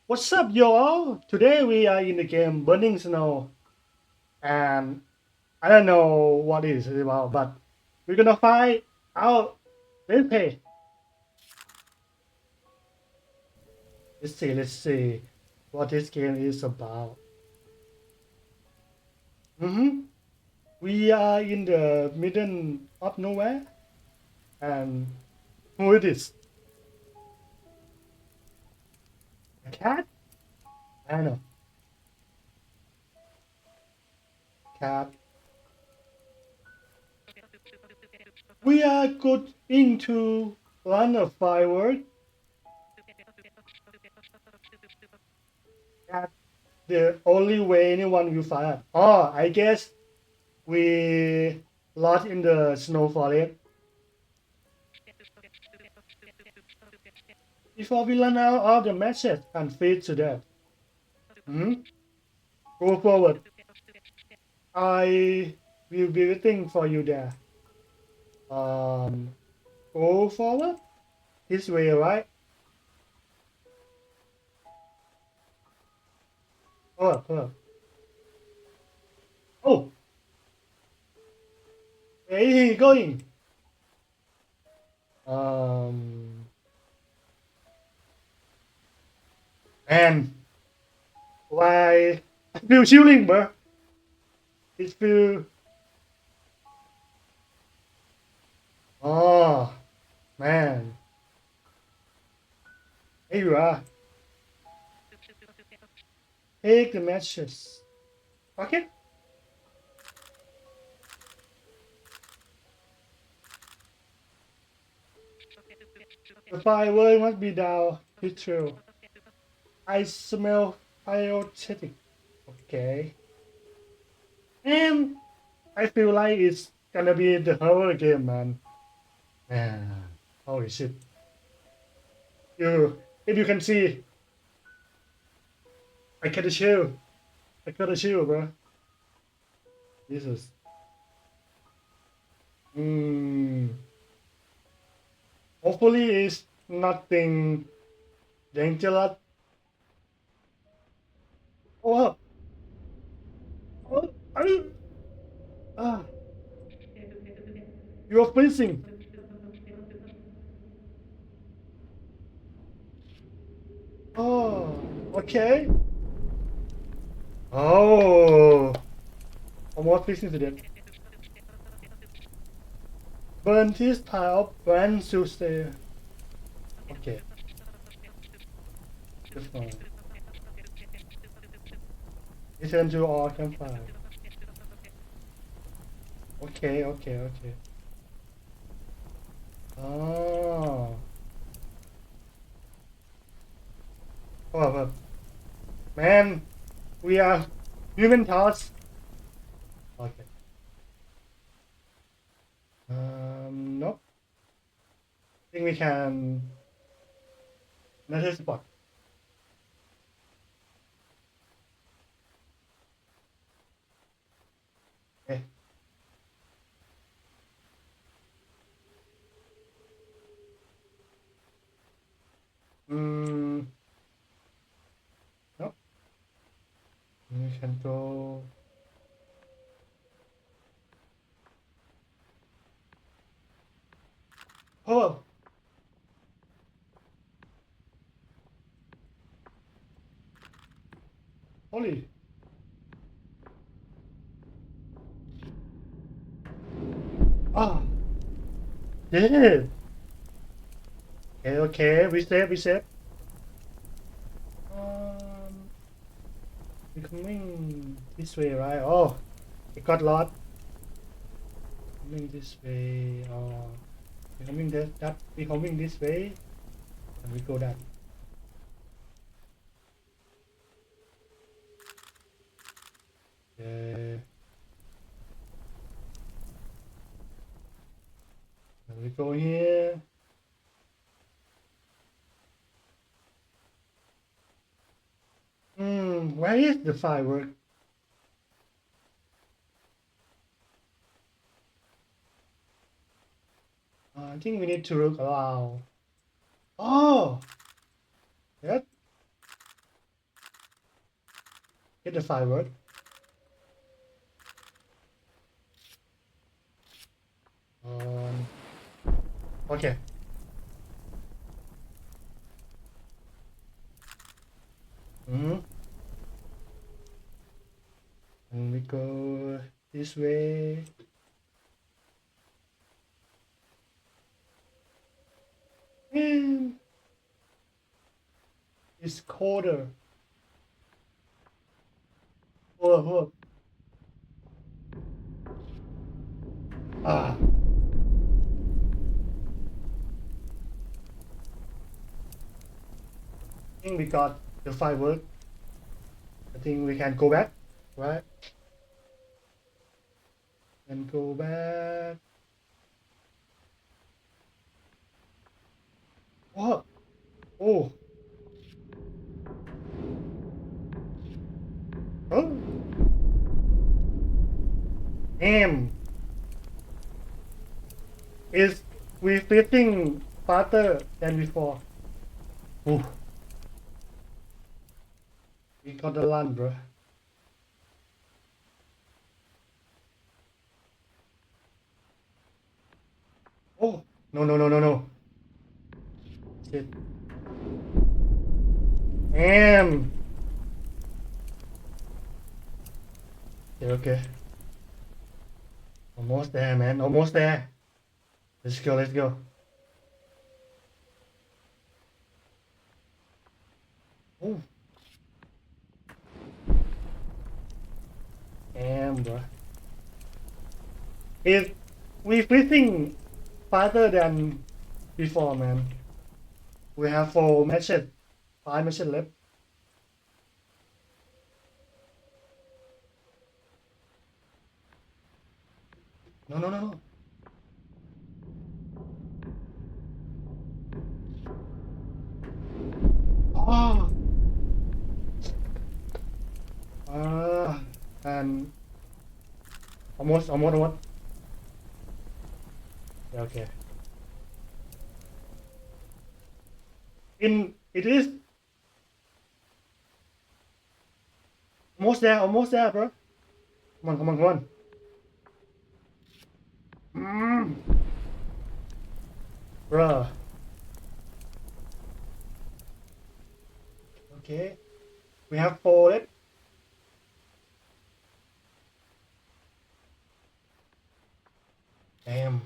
What's up, y'all? Today we are in the game Burning Snow, and I don't know what it is about, but we're gonna find out. Let's play. Let's see what this game is about. We are in the middle of nowhere, and who it is? A cat? I don't know. Cat. We are going to run a firework. That's the only way anyone will fire. Oh, I guess we lost in the snow forest. Before we run out of the matches and fade to death. Hmm? Go forward. I will be waiting for you there. Um, go forward. This way, right? Oh. Oh, where is he going? Um, and why? I feel chilling, bro. It feel. Oh, man. Here you are. Take the matches. Okay. The firework must be down. It's true. I smell pyrotechnic. Okay. And I feel like it's gonna be the horror game, man. Man, holy shit. If you can see, I got a chill. I got a chill, bro. Jesus. Hmm. Hopefully it's nothing dangerous. Oh, oh, ah, you are freezing. Oh, okay. Oh, almost freezing to death. Burn this pile of brand Tuesday. Okay, that's fine. Return to our campfire. Okay. Oh, oh, man, we are human thoughts. Okay. Nope. I think we can another spot. Okay. Hmm. Nope. We can go. Oh, holy. Ah, yeah. Okay. We save. Um, we coming this way, right? Oh, it got lost. Coming this way. We coming that. We coming this way, and we go that. Yeah. And we go here. Where is the firework? I think we need to look around. Oh, that. hit the firework. Okay. Mm-hmm. And we go this way. And it's colder. Hold up. Ah. I think we got the firework. I think we can go back, right? And go back. What? Oh. Oh. Damn. Is we fitting faster than before? Ooh. We got the run, bro. Oh. No. Shit. Damn. Okay. Almost there, man. Almost there. Let's go. Oh. Damn, bro. If we fitting faster than before, man. We have 4 matches, 5 matches left. No. Oh. And almost. Yeah, okay. It is almost there, bro. Come on. Mm, bro. Okay. We have 4 left. Damn.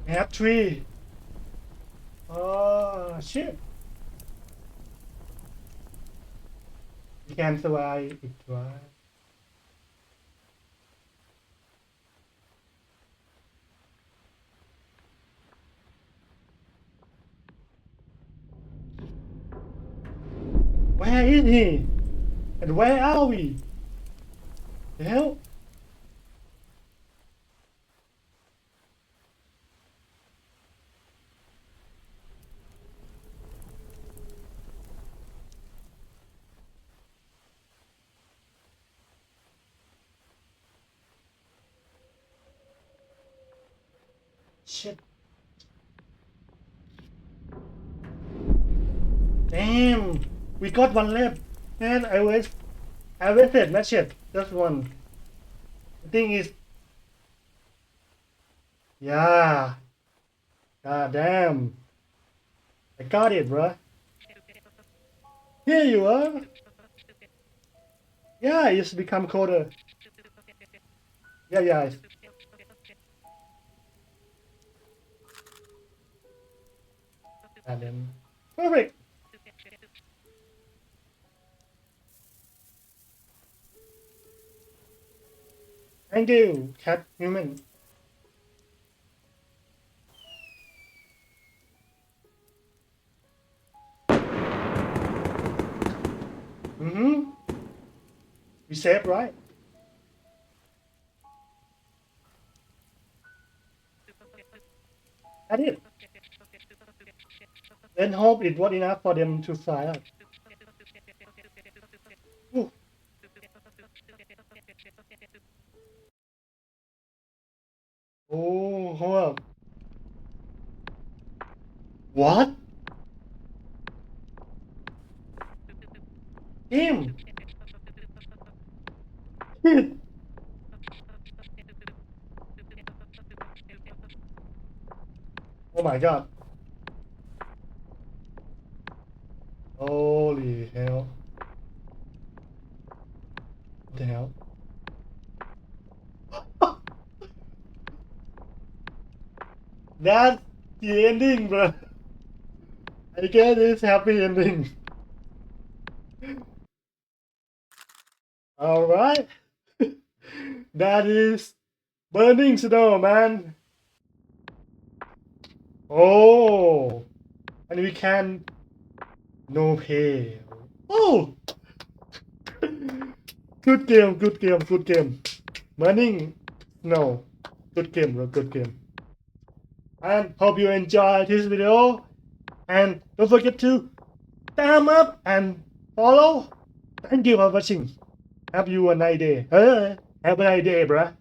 We have 3. Oh shit. We can survive it, right? Where is he? And where are we? The hell? Shit. Damn. We got 1 left. And I wasted match it. Just 1. The thing is, yeah. God damn. I got it, bro. Here you are. Yeah, it's become colder. Yeah. And then perfect. Thank you, cat human. Mm-hmm. We saved, right? I did. Then hope it was enough for them to fly out. Ooh. Oh, hold up. What? him. Oh my god. Holy hell. What the hell? That's the ending, bro. I guess it's happy ending. Alright. That is Burning Snowman. Oh. And we can no pay. Oh. Good game, good game, good game. Burning Snow. Good game, bro, good game. And hope you enjoyed this video. And don't forget to thumb up and follow. Thank you for watching. Have you a nice day. Have a nice day, bruh.